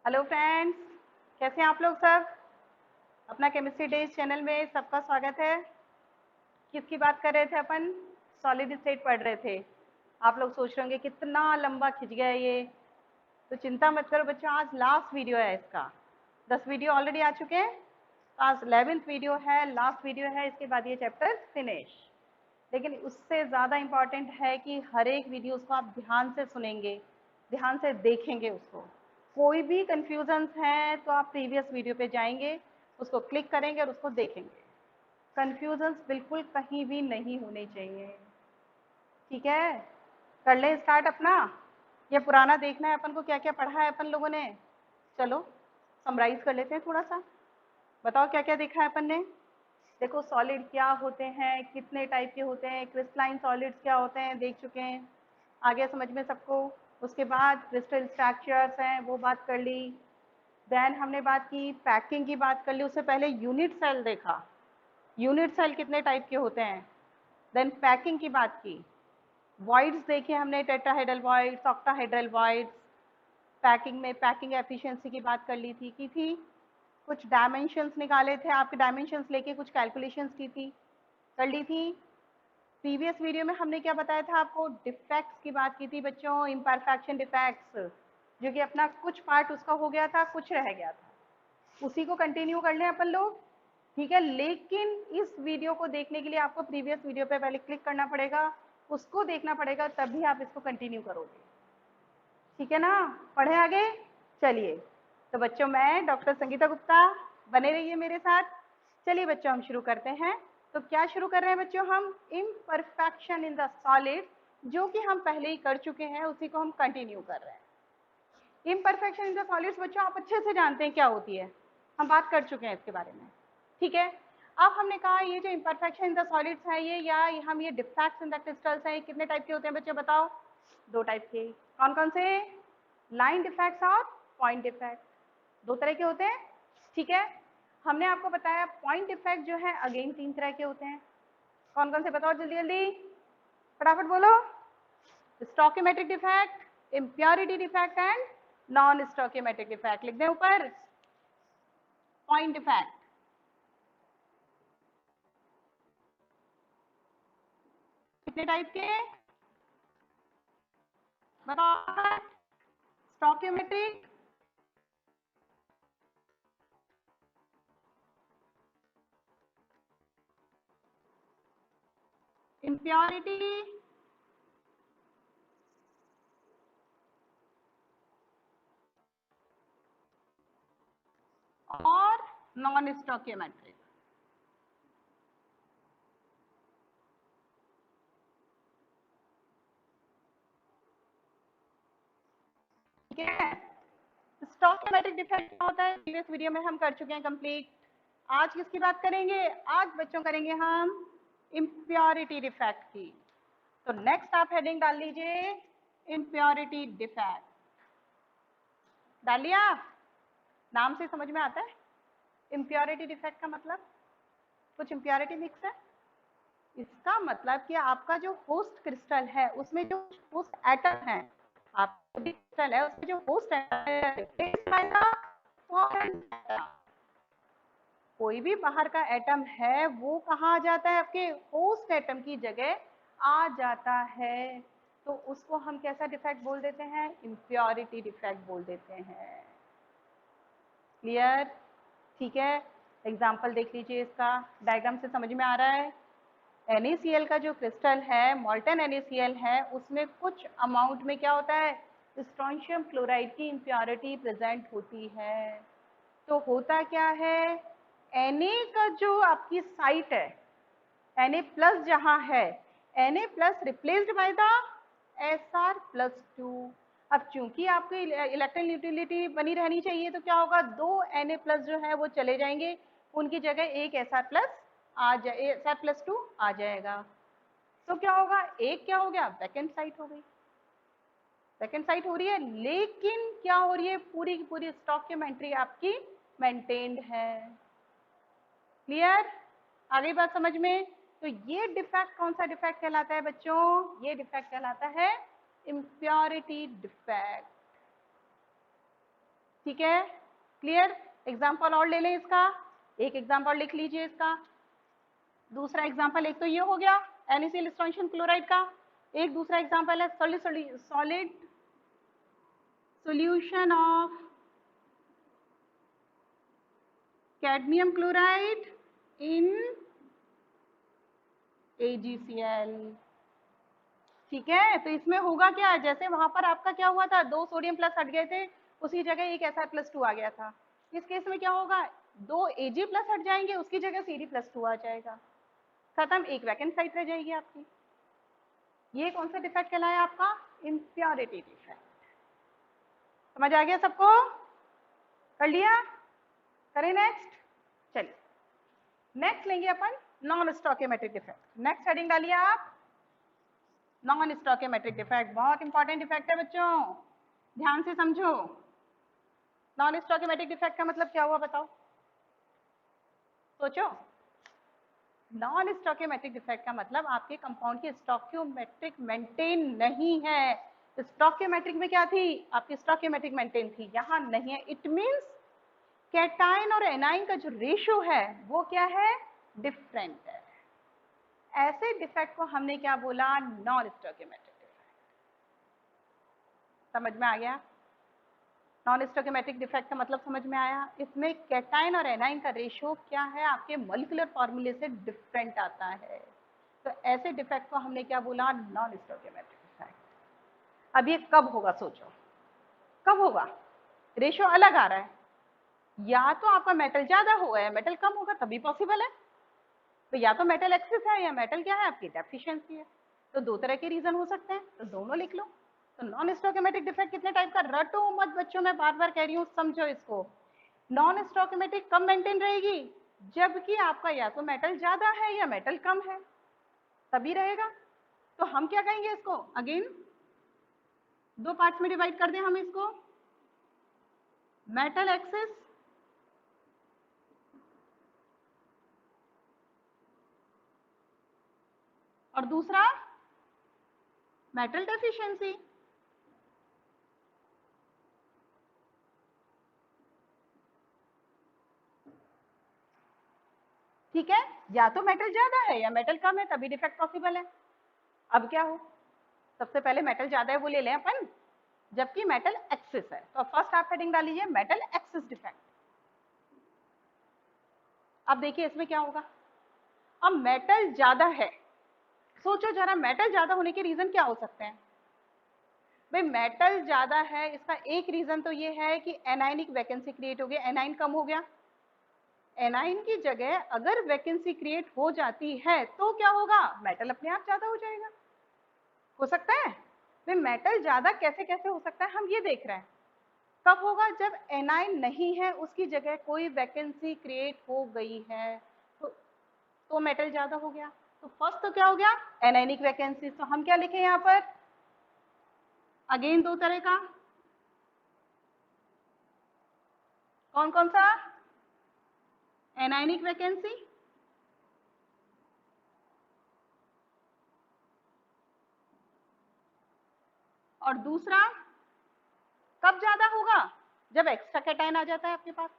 Hello friends, कैसे हैं आप लोग सब। अपना केमिस्ट्री डेज चैनल में सबका स्वागत है। किसकी बात कर रहे थे अपन? सॉलिड स्टेट पढ़ रहे थे। आप लोग सोच रहे होंगे कितना लंबा खिंच गया ये। तो चिंता मत करो बच्चों, आज लास्ट वीडियो है इसका। 10 वीडियो ऑलरेडी आ चुके हैं, आज 11th वीडियो है, लास्ट वीडियो है। इसके बाद ये चैप्टर फिनिश। लेकिन उससे ज़्यादा इम्पॉर्टेंट है कि हर एक वीडियो उसको आप ध्यान से सुनेंगे, ध्यान से देखेंगे उसको। कोई भी कन्फ्यूजन्स हैं तो आप प्रीवियस वीडियो पे जाएंगे, उसको क्लिक करेंगे और उसको देखेंगे। कन्फ्यूजन्स बिल्कुल कहीं भी नहीं होने चाहिए। ठीक है, कर लें स्टार्ट अपना। ये पुराना देखना है अपन को, क्या क्या पढ़ा है अपन लोगों ने। चलो समराइज कर लेते हैं थोड़ा सा। बताओ क्या क्या देखा है अपन ने। देखो सॉलिड क्या होते हैं, कितने टाइप के होते हैं, क्रिस्टलाइन सॉलिड्स क्या होते हैं देख चुके हैं। आ गया समझ में सबको। उसके बाद क्रिस्टल स्ट्रक्चर्स हैं वो बात कर ली। देन हमने बात की पैकिंग की, बात कर ली। उससे पहले यूनिट सेल देखा, यूनिट सेल कितने टाइप के होते हैं। देन पैकिंग की बात की। वॉइड्स देखे हमने, tetrahedral voids, octahedral voids. Packing में पैकिंग एफिशिएंसी की बात कर ली थी, की थी। कुछ डायमेंशंस निकाले थे, आपके डायमेंशंस लेके कुछ कैलकुलेशंस की थी, कर ली थी। प्रीवियस वीडियो में हमने क्या बताया था आपको, डिफेक्ट्स की बात की थी बच्चों, इम्परफेक्शन डिफेक्ट्स, जो कि अपना कुछ पार्ट उसका हो गया था, कुछ रह गया था। उसी को कंटिन्यू कर लें अपन लोग। ठीक है, लेकिन इस वीडियो को देखने के लिए आपको प्रीवियस वीडियो पे पहले क्लिक करना पड़ेगा, उसको देखना पड़ेगा, तभी आप इसको कंटिन्यू करोगे। ठीक है ना, पढ़े आगे। चलिए, तो बच्चों मैं डॉक्टर संगीता गुप्ता, बने रहिए मेरे साथ। चलिए बच्चों हम शुरू करते हैं। तो क्या शुरू कर रहे हैं बच्चों हम, इम्परफेक्शन इन द सॉलिड, जो कि हम पहले ही कर चुके हैं, उसी को हम कंटिन्यू कर रहे हैं। इम्परफेक्शन इन द सॉलिड्स बच्चों आप अच्छे से जानते हैं क्या होती है, हम बात कर चुके हैं इसके बारे में। ठीक है, अब हमने कहा ये जो इम्परफेक्शन इन द सॉलिड्स है ये, या हम ये डिफेक्ट्स इन द क्रिस्टल्स हैं, कितने टाइप के होते हैं बच्चों बताओ। दो टाइप के। कौन कौन से? लाइन डिफेक्ट्स और पॉइंट डिफेक्ट, दो तरह के होते हैं। ठीक है, हमने आपको बताया पॉइंट डिफेक्ट जो है अगेन 3 तरह के होते हैं। कौन कौन से बताओ जल्दी जल्दी, फटाफट बोलो। Stoichiometric defect, impurity defect and non stoichiometric defect. लिख दें ऊपर, पॉइंट डिफेक्ट कितने टाइप के बताओ। स्टोकियोमेट्रिक, इम्प्योरिटी और नॉन स्टोकियोमेट्रिक। ठीक है, स्टोकियोमेट्रिक डिफेक्ट क्या होता है प्रीवियस वीडियो में हम कर चुके हैं कंप्लीट। आज किसकी बात करेंगे? आज बच्चों करेंगे हम इम्प्योरिटी डिफेक्ट की। तो नेक्स्ट आप हेडिंग डाल लीजिए, इम्प्योरिटी डिफेक्ट। डाल लिया? नाम से समझ में आता है इम्प्योरिटी डिफेक्ट का मतलब, कुछ इम्प्योरिटी मिक्स है। इसका मतलब कि आपका जो होस्ट क्रिस्टल है उसमें जो होस्ट एटम है, आपका क्रिस्टल है उसमें जो होस्ट एटम, कोई भी बाहर का एटम है वो कहाँ आ जाता है, आपके होस्ट एटम की जगह आ जाता है। तो उसको हम कैसा डिफेक्ट बोल देते हैं? इम्प्योरिटी डिफेक्ट बोल देते हैं। क्लियर? ठीक है, एग्जाम्पल देख लीजिए इसका, डायग्राम से समझ में आ रहा है। NaCl का जो क्रिस्टल है, मॉल्टन NaCl है, उसमें कुछ अमाउंट में क्या होता है, स्ट्रोंशियम क्लोराइड की इम्प्योरिटी प्रेजेंट होती है। तो होता क्या है, Na का जो आपकी साइट है, Na प्लस जहाँ है, Na plus replaced by the Sr+2। अब चूंकि आपकी इलेक्ट्रॉन न्यूट्रलिटी बनी रहनी चाहिए, तो क्या होगा, दो Na प्लस जो है वो चले जाएंगे, उनकी जगह एक Sr प्लस आ जाए, Sr+2 आ जाएगा। तो क्या होगा, एक क्या हो गया, वैकेंट साइट हो गई। वैकेंट साइट हो रही है, लेकिन क्या हो रही है, पूरी की पूरी स्टोकियोमेट्री आपकी मेंटेन्ड है। क्लियर? आ गई बात समझ में? तो ये डिफेक्ट कौन सा डिफेक्ट कहलाता है बच्चों? ये डिफेक्ट कहलाता है इम्प्योरिटी डिफेक्ट। ठीक है, क्लियर। एग्जाम्पल और ले लें इसका, एक एग्जाम्पल लिख लीजिए इसका। दूसरा एग्जाम्पल, एक तो ये हो गया NaCl स्ट्रोंशियम क्लोराइड का, एक दूसरा एग्जाम्पल है solid solution of cadmium chloride in AgCl। ठीक है, तो इसमें होगा क्या, जैसे वहां पर आपका क्या हुआ था, 2 सोडियम प्लस हट गए थे, उसी जगह एक SR+2 आ गया था। इस केस में क्या होगा, 2 Ag प्लस हट जाएंगे, उसकी जगह Cd+2 आ जाएगा, खत्म, एक वैकेंट साइट रह जाएगी आपकी। ये कौन सा डिफेक्ट कहलाया आपका, इम्प्योरिटी डिफेक्ट। समझ आ गया सबको, कर लिया, करें नेक्स्ट। चलिए नेक्स्ट लेंगे अपन non stoichiometric defect. Next heading डालिए आप, नॉन स्टोइकियोमेट्रिक डिफेक्ट। बहुत इंपॉर्टेंट डिफेक्ट है बच्चों, ध्यान से समझो। नॉन स्टोइकियोमेट्रिक डिफेक्ट का मतलब क्या हुआ बताओ, सोचो। नॉन स्टोइकियोमेट्रिक डिफेक्ट का मतलब आपके कंपाउंड की स्टोइकियोमेट्रिक मेंटेन नहीं है। स्टोइकियोमेट्रिक में क्या थी, आपकी स्टोइकियोमेट्रिक मेंटेन थी, यहाँ नहीं है। इट मींस कैटाइन और एनाइन का जो रेशियो है वो क्या है, डिफरेंट है। ऐसे डिफेक्ट को हमने क्या बोला, नॉन स्टोइकियोमेट्रिक डिफेक्ट। समझ में आ गया, नॉन स्टोइकियोमेट्रिक डिफेक्ट का मतलब समझ में आया। इसमें कैटाइन और एनाइन का रेशियो क्या है, आपके मॉलिक्यूलर फॉर्मूले से डिफरेंट आता है। तो ऐसे डिफेक्ट को हमने क्या बोला, नॉन स्टोइकियोमेट्रिक डिफेक्ट। अब ये कब होगा, सोचो कब होगा, रेशियो अलग आ रहा है, या तो आपका मेटल ज्यादा होगा या मेटल कम होगा, तभी पॉसिबल है। तो या तो मेटल एक्सेस है या मेटल क्या है, आपकी डेफिशिएंसी है। तो दो तरह के रीजन हो सकते हैं, तो दोनों लिख लो। तो नॉन स्टोइकियोमेट्रिक डिफेक्ट कितने टाइप का, रटो मत बच्चों, मैं बार बार कह रही हूँ, समझो इसको। नॉन स्टोइकियोमेट्रिक कब मेंटेन रहेगी, जबकि आपका या तो मेटल ज्यादा है या मेटल कम है, तभी रहेगा। तो हम क्या कहेंगे इसको, अगेन 2 पार्ट्स में डिवाइड कर दें हम इसको, मेटल एक्सेस और दूसरा मेटल डेफिशिएंसी। ठीक है, या तो मेटल ज्यादा है या मेटल कम है, तभी डिफेक्ट पॉसिबल है। अब क्या हो, सबसे पहले मेटल ज्यादा है वो ले लें अपन, जबकि मेटल एक्सेस है। तो फर्स्ट आप हेडिंग डालिए, मेटल एक्सेस डिफेक्ट। अब देखिए इसमें क्या होगा, अब मेटल ज्यादा है, सोचो जरा मेटल ज्यादा होने के रीजन क्या हो सकते हैं। भाई मेटल ज्यादा है, इसका एक रीजन तो ये है कि एनाइनिक वैकेंसी क्रिएट हो गया, एनाइन कम हो गया। एनाइन की जगह अगर वैकेंसी क्रिएट हो जाती है तो क्या होगा, मेटल अपने आप ज्यादा हो जाएगा। हो सकता है, भाई मेटल ज्यादा कैसे कैसे हो सकता है, हम ये देख रहे हैं। कब होगा, जब एनाइन नहीं है, उसकी जगह कोई वैकेंसी क्रिएट हो गई है, तो मेटल ज्यादा हो गया। तो फर्स्ट तो क्या हो गया, एनाइनिक वैकेंसी। तो हम क्या लिखें यहाँ पर, अगेन 2 तरह का, कौन कौन सा, एनाइनिक वैकेंसी और दूसरा कब ज्यादा होगा, जब एक्स्ट्रा कैटायन आ जाता है आपके पास।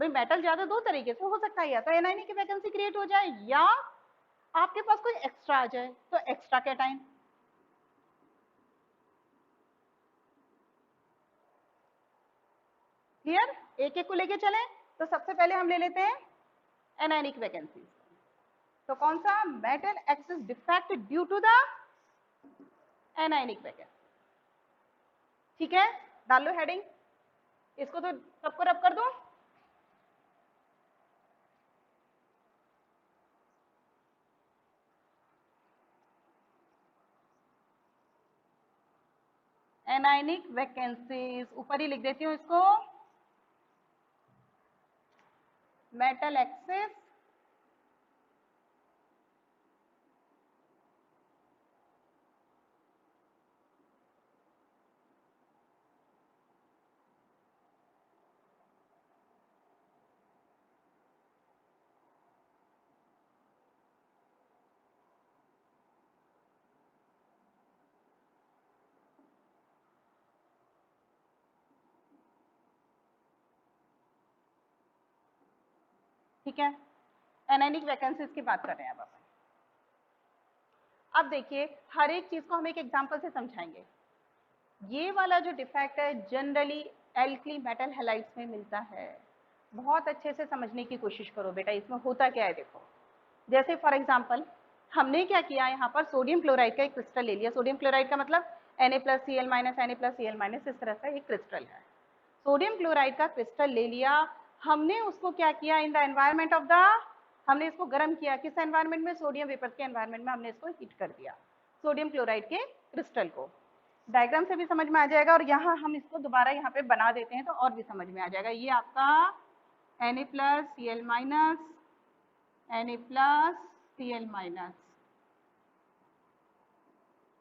भाई मेटल ज्यादा 2 तरीके से हो सकता है, या तो एनाइनिक वैकेंसी क्रिएट हो जाए या आपके पास कोई एक्स्ट्रा आ जाए, तो एक्स्ट्रा कैटायन। क्लियर, एक एक को लेके चले। तो सबसे पहले हम ले लेते हैं एनाइनिक वैकेंसी। तो कौन सा, metal excess defect due to the anionic vacancy. ठीक है, डाल लो हेडिंग, इसको तो सबको रब कर दो। एनाइनिक वैकेंसीज, ऊपर ही लिख देती हूँ इसको, मेटल एक्सेस ठीक है, एनायनिक वैकेंसीज की बात कर रहे हैं अब अपन। अब देखिए हर एक चीज को हम एक एग्जांपल से समझाएंगे। ये वाला जो डिफेक्ट है जनरली एल्कली मेटल हैलाइड्स में मिलता है। बहुत अच्छे से समझने की कोशिश करो बेटा, इसमें होता क्या है देखो। जैसे फॉर एग्जांपल हमने क्या किया, यहाँ पर सोडियम क्लोराइड का एक क्रिस्टल ले लिया। सोडियम क्लोराइड का मतलब Na+Cl-, Na+Cl-, इस तरह का एक क्रिस्टल है। सोडियम क्लोराइड का क्रिस्टल ले लिया, हमने उसको क्या किया, in the environment of the, हमने इसको गर्म किया। किस एनवायरमेंट में, सोडियम वेपर के एनवायरमेंट में हमने इसको हीट कर दिया, सोडियम क्लोराइड के क्रिस्टल को। डायग्राम से भी समझ में आ जाएगा, और यहाँ हम इसको दोबारा यहाँ पे बना देते हैं तो और भी समझ में आ जाएगा। ये आपका Na+Cl-, Na+Cl-,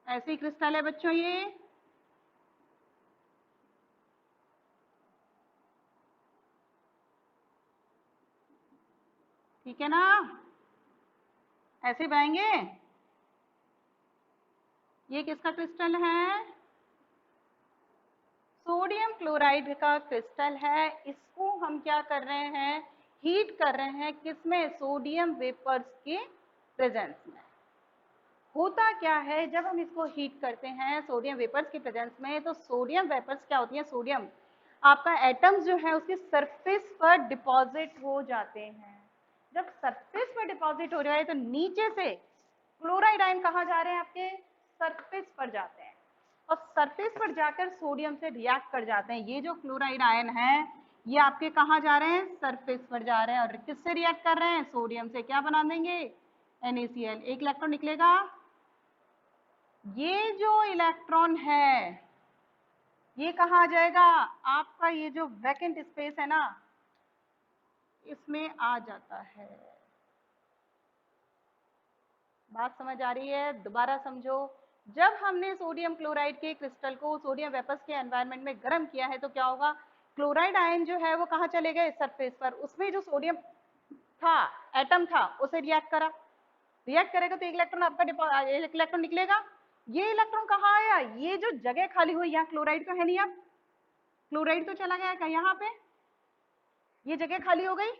ऐसी क्रिस्टल है बच्चों ये। ठीक है ना, ऐसे बनाएंगे। ये किसका क्रिस्टल है, सोडियम क्लोराइड का क्रिस्टल है। इसको हम क्या कर रहे हैं, हीट कर रहे हैं, किसमें, सोडियम वेपर्स के प्रेजेंस में। होता क्या है जब हम इसको हीट करते हैं सोडियम वेपर्स के प्रेजेंस में, तो सोडियम वेपर्स क्या होती है, सोडियम आपका एटम्स जो है उसकी सरफेस पर डिपॉजिट हो जाते हैं। जब सरफेस पर डिपॉजिट हो जाए तो नीचे से क्लोराइड आयन कहाँ जा रहे हैं, आपके सरफेस पर जाते हैं, और सरफेस पर जाकर सोडियम से रिएक्ट कर जाते हैं। ये जो क्लोराइड आयन है ये आपके कहाँ जा रहे हैं, सरफेस पर जा रहे हैं, और किससे रिएक्ट कर रहे हैं, सोडियम से। क्या बना देंगे, NaCl, एक इलेक्ट्रॉन निकलेगा। ये जो इलेक्ट्रॉन है ये कहाँ आ जाएगा, आपका ये जो वैकेंट स्पेस है ना इसमें आ जाता है। बात समझ आ रही है, दोबारा समझो। जब हमने सोडियम क्लोराइड के क्रिस्टल को सोडियम वेपर्स के एनवायरनमेंट में गर्म किया है तो क्या होगा, क्लोराइड आयन जो है वो कहाँ चले गए, सरफेस पर। उसमें जो सोडियम था, एटम था, उसे रिएक्ट करा। रिएक्ट करेगा तो एक इलेक्ट्रॉन आपका, एक इलेक्ट्रॉन निकलेगा। ये इलेक्ट्रॉन कहाँ आया, ये जो जगह खाली हुई, यहाँ क्लोराइड तो है नहीं, अब क्लोराइड तो चला गया यहाँ पे, ये जगह खाली हो गई,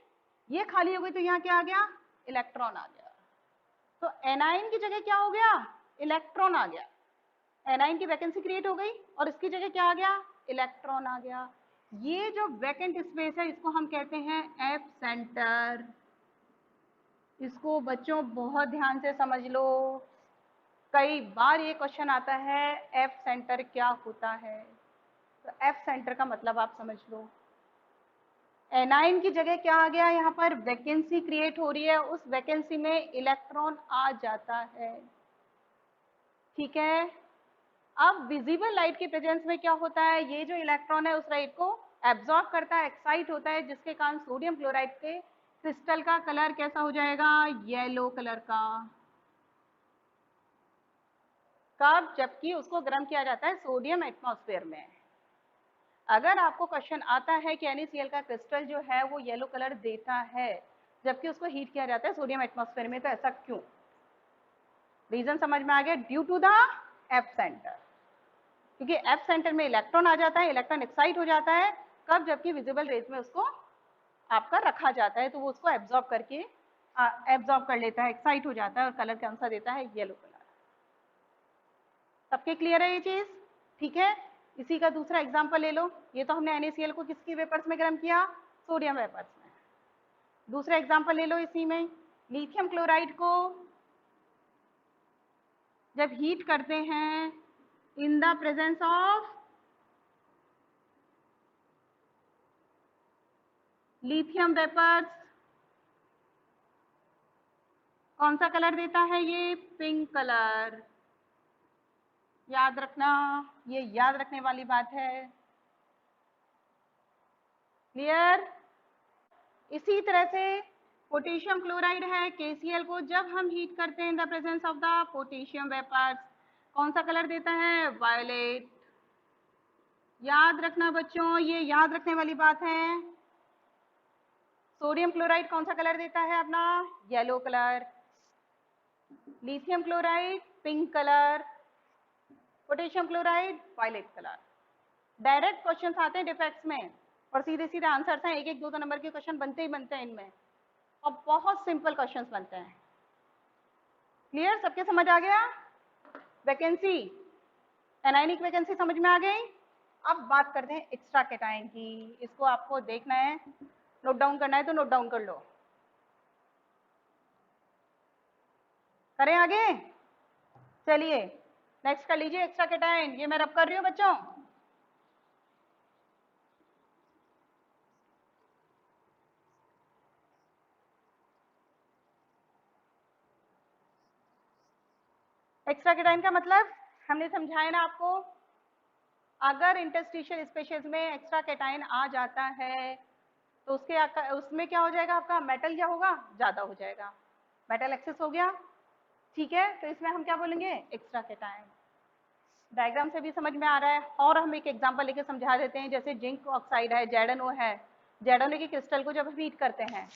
ये खाली हो गई, तो यहाँ क्या आ गया, इलेक्ट्रॉन आ गया। तो एनाइन की जगह क्या हो गया, इलेक्ट्रॉन आ गया। एनाइन की वैकेंसी क्रिएट हो गई और इसकी जगह क्या आ गया, इलेक्ट्रॉन आ गया। ये जो वैकेंट स्पेस है इसको हम कहते हैं एफ सेंटर। इसको बच्चों बहुत ध्यान से समझ लो, कई बार ये क्वेश्चन आता है एफ सेंटर क्या होता है। तो एफ सेंटर का मतलब आप समझ लो, एनाइन की जगह क्या आ गया, यहाँ पर वैकेंसी क्रिएट हो रही है, उस वैकेंसी में इलेक्ट्रॉन आ जाता है। ठीक है, अब विजिबल लाइट के प्रेजेंस में क्या होता है, ये जो इलेक्ट्रॉन है उस लाइट को एब्जॉर्ब करता है, एक्साइट होता है, जिसके कारण सोडियम क्लोराइड के क्रिस्टल का कलर कैसा हो जाएगा, येलो कलर का। कब, जबकि उसको गर्म किया जाता है सोडियम एटमॉस्फेयर में। अगर आपको क्वेश्चन आता है कि NaCl का क्रिस्टल जो है वो येलो कलर देता है जबकि उसको हीट किया जाता है सोडियम एटमॉस्फेयर में, तो ऐसा क्यों, रीजन समझ में आ गया, due to the F centre. क्योंकि एफ सेंटर में इलेक्ट्रॉन आ जाता है, इलेक्ट्रॉन एक्साइट हो जाता है, कब, जबकि विजिबल रेज में उसको आपका रखा जाता है, तो वो उसको एब्जॉर्ब करके एब्जॉर्ब कर लेता है, एक्साइट हो जाता है, और कलर कौन सा देता है, येलो कलर। सबके क्लियर है ये चीज, ठीक है। इसी का दूसरा एग्जांपल ले लो, ये तो हमने NaCl को किसकी वेपर्स में गर्म किया, सोडियम वेपर्स में। दूसरा एग्जांपल ले लो इसी में, लिथियम क्लोराइड को जब हीट करते हैं in the presence of lithium vapours, कौन सा कलर देता है ये, पिंक कलर। याद रखना, ये याद रखने वाली बात है, क्लियर। इसी तरह से पोटेशियम क्लोराइड है, KCl को जब हम हीट करते हैं in the presence of the potassium vapours, कौन सा कलर देता है, वायलेट। याद रखना बच्चों, ये याद रखने वाली बात है। सोडियम क्लोराइड कौन सा कलर देता है अपना, yellow colour. Lithium chloride pink colour, potassium chloride violet colour. Direct questions आते हैं डिफेक्ट्स में और सीधे सीधे आंसर्स हैं, एक एक दो दो नंबर के क्वेश्चन बनते ही बनते हैं इनमें। और बहुत सिंपल क्वेश्चंस बनते हैं। क्लियर, सबके समझ आ गया? वैकेंसी, एनायनिक वैकेंसी समझ में आ गई। अब बात करते हैं एक्स्ट्रा कैटायन की। इसको आपको देखना है, नोट डाउन करना है तो नोट डाउन कर लो। करें आगे? चलिए नेक्स्ट कर लीजिए एक्स्ट्रा कैटायन। ये मैं रब कर रही हूँ बच्चों। एक्स्ट्रा कैटायन का मतलब हमने समझाया ना आपको, अगर इंटरस्टिशियल स्पेशीज में एक्स्ट्रा कैटायन आ जाता है तो उसमें क्या हो जाएगा, आपका मेटल क्या होगा, ज्यादा हो जाएगा, मेटल एक्सेस हो गया। ठीक है, तो इसमें हम क्या बोलेंगे, एक्स्ट्रा कैटायन। डायग्राम से भी समझ में आ रहा है। और हम एक एग्जांपल लेके समझा देते हैं, जैसे जिंक ऑक्साइड है, जेडएनओ है। जेडएनओ के क्रिस्टल को जब हम हीट करते हैं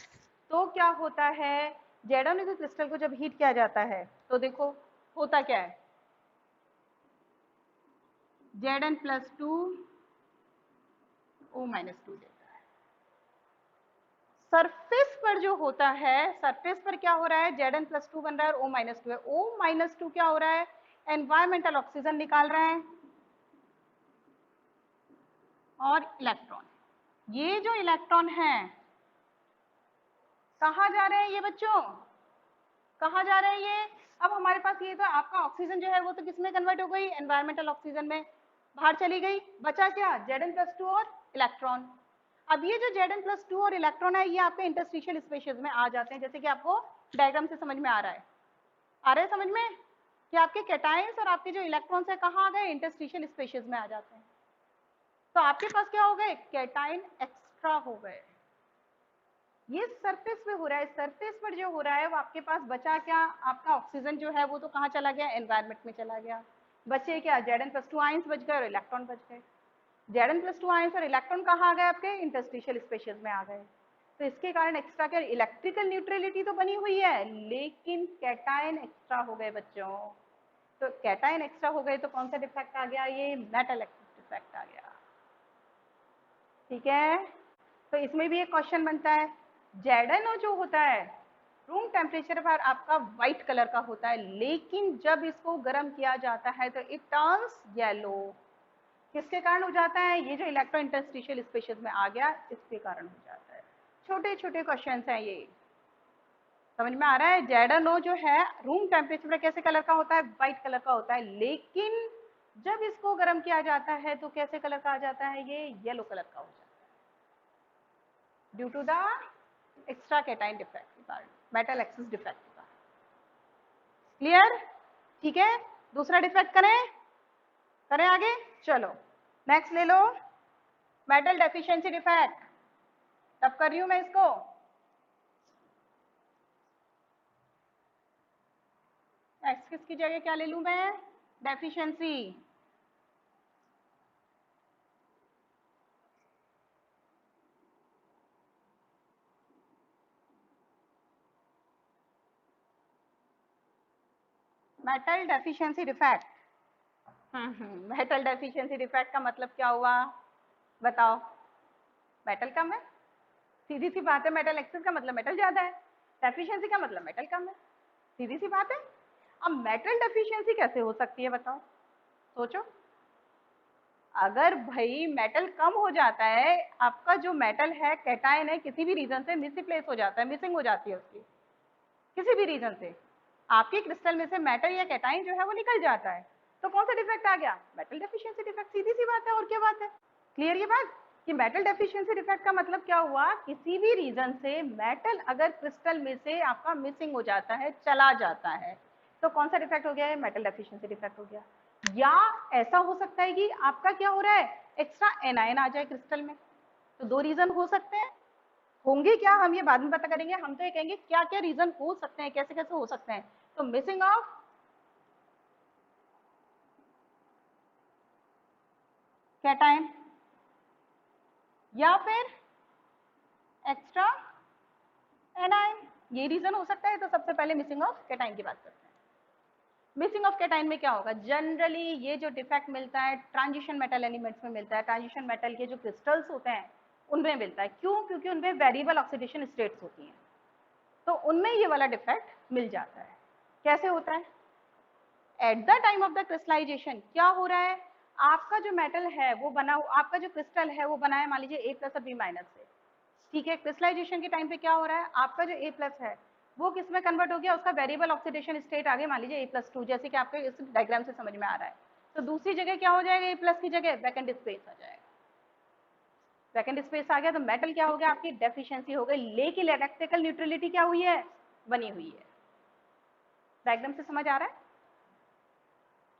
तो क्या होता है, जेडएनओ के क्रिस्टल को जब हीट किया जाता है तो देखो होता क्या है, Zn+2 O-2 देता है। सरफेस पर जो होता है, सरफेस पर क्या हो रहा है, Zn+2 बन रहा है और O-2 है। O-2 क्या हो रहा है, एनवायरमेंटल ऑक्सीजन निकाल रहा है और इलेक्ट्रॉन। ये जो इलेक्ट्रॉन है कहाँ जा रहे हैं ये बच्चों, कहाँ जा रहे हैं ये? अब हमारे पास ये तो आपका ऑक्सीजन जो है वो तो किसमें कन्वर्ट हो गई, एनवायरमेंटल ऑक्सीजन में, बाहर चली गई। बचा क्या, Zn+2 और इलेक्ट्रॉन। अब ये जो Zn+2 और इलेक्ट्रॉन है ये आपके इंटरस्टिशियल स्पेशीज में आ जाते हैं, जैसे कि आपको डायग्राम से समझ में आ रहा है। आ रहा है समझ में कि आपके कैटायंस और आपके जो इलेक्ट्रॉन्स है कहाँ आ गए, इंटरस्टिशियल स्पेशीज में आ जाते हैं। तो आपके पास क्या हो गए, कैटायन एक्स्ट्रा हो गए। ये सरफेस पे हो रहा है, सरफेस पर जो हो रहा है वो आपके पास बचा क्या, आपका ऑक्सीजन जो है वो तो कहाँ चला गया, एनवायरमेंट में चला गया। बचे क्या, Zn+2 आयंस बच गए और इलेक्ट्रॉन बच गए। Zn+2 आयंस और इलेक्ट्रॉन कहाँ आ गए, आपके इंटरस्टिशियल स्पेशीज में आ गए। तो इसके कारण एक्स्ट्रा क्या, इलेक्ट्रिकल न्यूट्रलिटी तो बनी हुई है लेकिन कैटायन एक्स्ट्रा हो गए बच्चों। तो कैटायन एक्स्ट्रा हो गए तो कौन सा डिफेक्ट आ गया, ये मेटल डिफेक्ट आ गया। ठीक है, तो इसमें भी एक क्वेश्चन बनता है, जेडएनओ जो होता है रूम टेम्परेचर पर आपका व्हाइट कलर का होता है, लेकिन जब इसको गर्म किया जाता है तो इट टर्न्स येलो। किसके कारण हो जाता है, ये जो इलेक्ट्रो इंटरस्टिशियल स्पेशीज में आ गया इसके कारण हो जाता है। छोटे छोटे क्वेश्चन हैं ये, समझ में आ रहा है। जेडएनओ जो है रूम टेम्परेचर पर कैसे कलर का होता है, व्हाइट कलर का होता है, लेकिन जब इसको गर्म किया जाता है तो कैसे कलर का आ जाता है, ये येलो कलर का हो जाता है, due to the extra cation defect के कारण, मेटल एक्सेस डिफेक्ट का। क्लियर? ठीक है, दूसरा डिफेक्ट करें, करें आगे, चलो नेक्स्ट ले लो, मेटल डेफिशिएंसी डिफेक्ट। तब कर रही हूं मैं इसको, एक्स किसकी जगह क्या ले लूं मैं, deficiency. Metal deficiency defect, metal deficiency defect का मतलब क्या हुआ बताओ, मेटल कम है, सीधी सी बात है, मेटल एक्सेस का मतलब मेटल ज्यादा है, डेफिशिएंसी का मतलब मेटल कम है, सीधी सी बात है। अब मेटल डेफिशिएंसी कैसे हो सकती है बताओ, सोचो। अगर भाई मेटल कम हो जाता है, आपका जो मेटल है कैटायन है किसी भी रीजन से मिसप्लेस हो जाता है, मिसिंग हो जाती है उसकी, किसी भी रीजन से आपके क्रिस्टल में से मेटल या कैटायन जो है वो निकल जाता है, तो कौन सा डिफेक्ट आ गया, मेटल डेफिशिएंसी डिफेक्ट। सीधी सी बात है, और क्या बात है। क्लियर ये बात कि मेटल डेफिशिएंसी डिफेक्ट का मतलब क्या हुआ, किसी भी रीजन से मेटल अगर क्रिस्टल में से आपका मिसिंग हो जाता है, चला जाता है, तो कौन सा डिफेक्ट हो गया है, मेटल डेफिशिएंसी डिफेक्ट हो गया। या ऐसा हो सकता है कि आपका क्या हो रहा है, एक्स्ट्रा एनायन आ जाए क्रिस्टल में। तो दो रीजन हो सकते हैं, होंगे क्या हम ये बाद में पता करेंगे, हम तो ये कहेंगे क्या क्या रीजन हो सकते हैं, कैसे कैसे हो सकते हैं। तो मिसिंग ऑफ कैटायन या फिर एक्स्ट्रा एनायन, ये रीजन हो सकता है। तो सबसे पहले मिसिंग ऑफ कैटायन की बात करते हैं। मिसिंग ऑफ कैटायन में क्या होगा, जनरली ये जो डिफेक्ट मिलता है ट्रांजिशन मेटल एलिमेंट्स में मिलता है, ट्रांजिशन मेटल के जो क्रिस्टल्स होते हैं उनमें मिलता है। क्यों, क्योंकि उनमें वेरिएबल ऑक्सीडेशन स्टेट्स होती हैं। तो उनमें ये वाला डिफेक्ट मिल जाता है। कैसे होता है? At the time of the crystallisation क्या हो रहा है, आपका जो मेटल है वो बना, आपका जो क्रिस्टल है वो बना है मान लीजिए A+ और B- से, ठीक है। क्रिस्टलाइजेशन के टाइम पे क्या हो रहा है, आपका जो A+ है वो किस में कन्वर्ट हो गया, उसका वेरिएबल ऑक्सीडेशन स्टेट आ गया मान लीजिए A+2, जैसे कि आपके इस डायग्राम से समझ में आ रहा है। तो दूसरी जगह क्या हो जाएगा, A+ की जगह वैकेंट स्पेस आ जाएगा। वैकेंट स्पेस आ गया तो मेटल क्या हो गया, आपकी डेफिशिएंसी हो गई, लेकिन इलेक्ट्रिकल न्यूट्रलिटी क्या हुई है, बनी हुई है। डायग्राम से समझ आ रहा है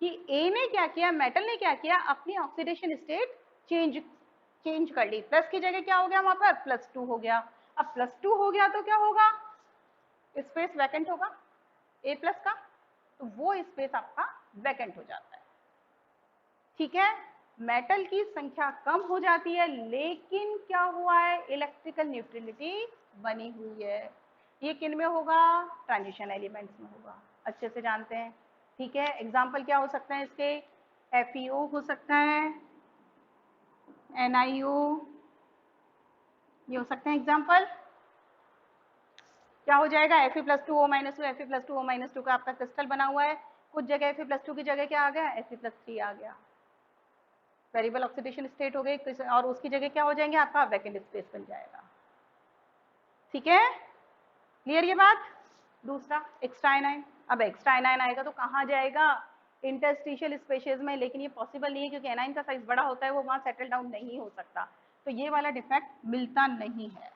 कि ए ने क्या किया, मेटल ने क्या किया, अपनी ऑक्सीडेशन स्टेट चेंज कर ली। प्लस की जगह क्या हो गया, वहां पर +2 हो गया। अब +2 हो गया तो क्या होगा, स्पेस वैकेंट होगा A+ का, तो वो स्पेस आपका वैकेंट हो जाता है, ठीक है। मेटल की संख्या कम हो जाती है, लेकिन क्या हुआ है, इलेक्ट्रिकल न्यूट्रलिटी बनी हुई है। ये किन में होगा, ट्रांजिशन एलिमेंट्स में होगा, अच्छे से जानते हैं, ठीक है। एग्जाम्पल क्या हो सकते हैं इसके, FeO हो सकता है, NiO, ये हो सकते हैं एग्जाम्पल। क्या हो जाएगा, Fe+2O-2, Fe+2O-2 का आपका क्रिस्टल बना हुआ है, कुछ जगह Fe+2 की जगह क्या आ गया, Fe+3 आ गया, वेरिएबल ऑक्सीडेशन स्टेट हो गई, और उसकी जगह क्या हो जाएंगे, आपका वैकेंट स्पेस बन जाएगा, ठीक है। क्लियर ये बात। दूसरा एक्स्ट्रा एनाइन, अब एक्स्ट्रा एनाइन आएगा तो कहाँ जाएगा, इंटरस्टिशियल स्पेसेस में, लेकिन ये पॉसिबल नहीं है क्योंकि एनाइन का साइज बड़ा होता है, वो वहाँ सेटल डाउन नहीं हो सकता, तो ये वाला डिफेक्ट मिलता नहीं है।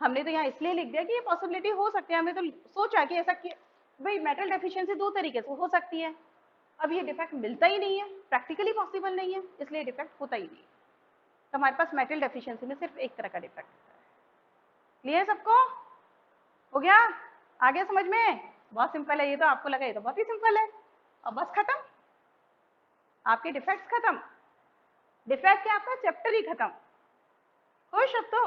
हमने तो यहाँ इसलिए लिख दिया कि ये पॉसिबिलिटी हो सकती है, हमने तो सोचा कि ऐसा कि भाई मेटल डेफिशिएंसी दो तरीके से हो सकती है, अब ये डिफेक्ट मिलता ही नहीं है, प्रैक्टिकली पॉसिबल नहीं है, इसलिए डिफेक्ट होता ही नहीं। तो हमारे पास मेटल डेफिशिएंसी में सिर्फ एक तरह का डिफेक्ट होता है। क्लियर सबको, हो गया, आ गया समझ में, बहुत सिंपल है ये, तो आपको लगा ये तो बहुत ही सिंपल है, और बस खत्म, आपके डिफेक्ट्स खत्म। डिफेक्ट क्या, आपका चैप्टर ही खत्म, खुश अब तो।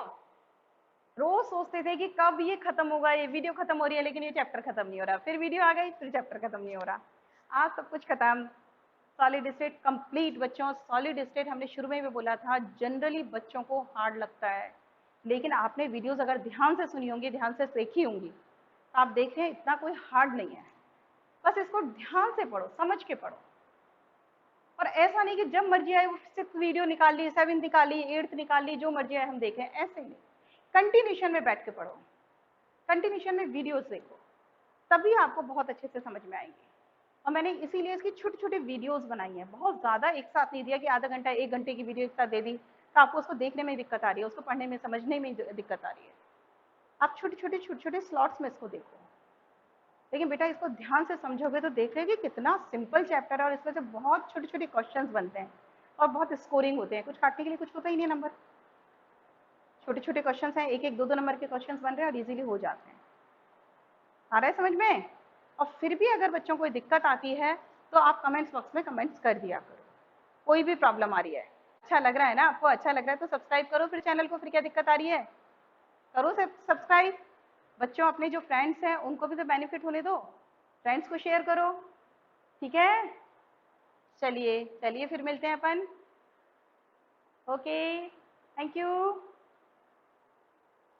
रोज सोचते थे कि कब ये खत्म होगा, ये वीडियो खत्म हो रही है, लेकिन ये चैप्टर खत्म नहीं हो रहा, फिर वीडियो आ गई, फिर चैप्टर खत्म नहीं हो रहा, आज सब कुछ खत्म, सॉलिड स्टेट कंप्लीट। बच्चों सॉलिड स्टेट हमने शुरू में भी बोला था, जनरली बच्चों को हार्ड लगता है, लेकिन आपने वीडियोस अगर ध्यान से सुनी होंगी, ध्यान से देखी होंगी, तो आप देख रहे हैं इतना कोई हार्ड नहीं है, बस इसको ध्यान से पढ़ो, समझ के पढ़ो, और ऐसा नहीं कि जब मर्जी आए 6th वीडियो निकाल ली, 7th निकाल ली, 8th निकाल ली, जो मर्जी आए हम देखें, ऐसे नहीं, कंटिन्यूशन में बैठ के पढ़ो, कंटिन्यूशन में वीडियोस देखो, तभी आपको बहुत अच्छे से समझ में आएंगे। और मैंने इसीलिए इसकी छोटी छोटी वीडियोस बनाई हैं, बहुत ज़्यादा एक साथ नहीं दिया कि आधा घंटा 1 घंटे की वीडियो एक साथ दे दी तो आपको उसको देखने में दिक्कत आ रही है, उसको पढ़ने में समझने में दिक्कत आ रही है। आप छोटे छोटे स्लॉट्स में इसको देखो, लेकिन बेटा इसको ध्यान से समझोगे तो देख रहे कि कितना सिंपल चैप्टर है, और इसमें से बहुत छोटे छोटे क्वेश्चंस बनते हैं और बहुत स्कोरिंग होते हैं, कुछ काटने के लिए कुछ होता ही नहीं नंबर, छोटे छोटे क्वेश्चंस हैं, 1 1 2 2 नंबर के क्वेश्चंस बन रहे हैं और इजीली हो जाते हैं। आ रहा है समझ में। और फिर भी अगर बच्चों को दिक्कत आती है तो आप कमेंट्स बॉक्स में कमेंट्स कर दिया करो, कोई भी प्रॉब्लम आ रही है। अच्छा लग रहा है ना आपको, अच्छा लग रहा है तो सब्सक्राइब करो फिर चैनल को, फिर क्या दिक्कत आ रही है, करो सब्सक्राइब। बच्चों अपने जो फ्रेंड्स हैं उनको भी तो बेनिफिट होने दो, फ्रेंड्स को शेयर करो, ठीक है। चलिए चलिए फिर मिलते हैं अपन, ओके, थैंक यू।